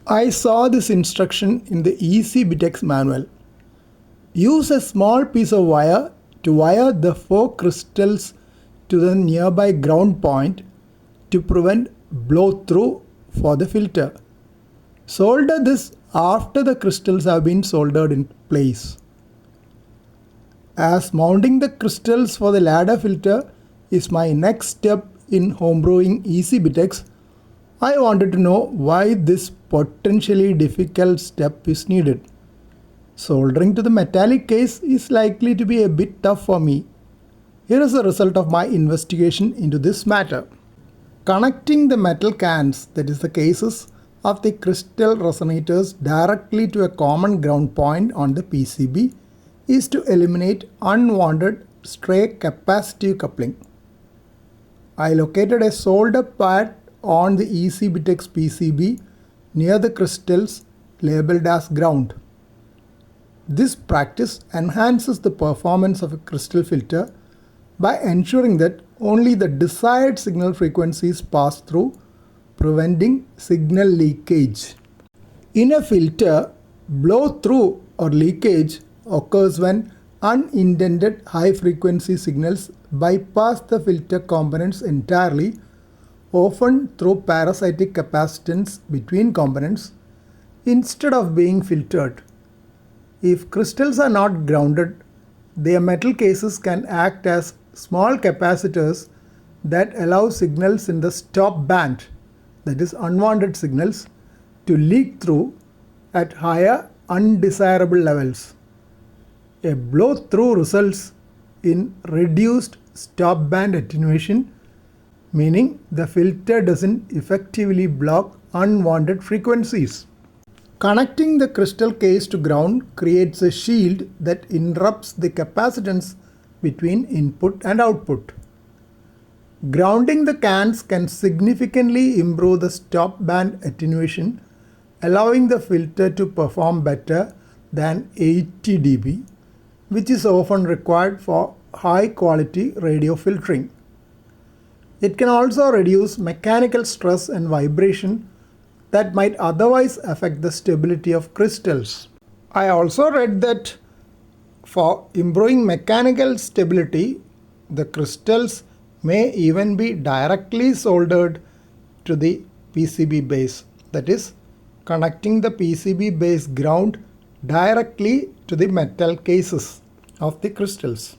I saw this instruction in the ECBTEX manual. Use a small piece of wire to wire the 4 crystals to the nearby ground point to prevent blow-through for the filter. Solder this after the crystals have been soldered in place. As mounting the crystals for the ladder filter is my next step in homebrewing ECBTEX, I wanted to know why this potentially difficult step is needed. Soldering to the metallic case is likely to be a bit tough for me. Here is the result of my investigation into this matter. Connecting the metal cans, that is the cases, of the crystal resonators directly to a common ground point on the PCB is to eliminate unwanted stray capacitive coupling. I located a solder pad on the ECBTEX PCB near the crystals labeled as ground. This practice enhances the performance of a crystal filter by ensuring that only the desired signal frequencies pass through, preventing signal leakage. In a filter, blow-through or leakage occurs when unintended high-frequency signals bypass the filter components entirely, often through parasitic capacitance between components, instead of being filtered. If crystals are not grounded, their metal cases can act as small capacitors that allow signals in the stop band, that is unwanted signals, to leak through at higher undesirable levels. A blow-through results in reduced stop band attenuation, meaning the filter doesn't effectively block unwanted frequencies. Connecting the crystal case to ground creates a shield that interrupts the capacitance between input and output. Grounding the cans can significantly improve the stop band attenuation, allowing the filter to perform better than 80 dB, which is often required for high quality radio filtering. It can also reduce mechanical stress and vibration that might otherwise affect the stability of crystals. I also read that for improving mechanical stability, the crystals may even be directly soldered to the PCB base, that is, connecting the PCB base ground directly to the metal cases of the crystals.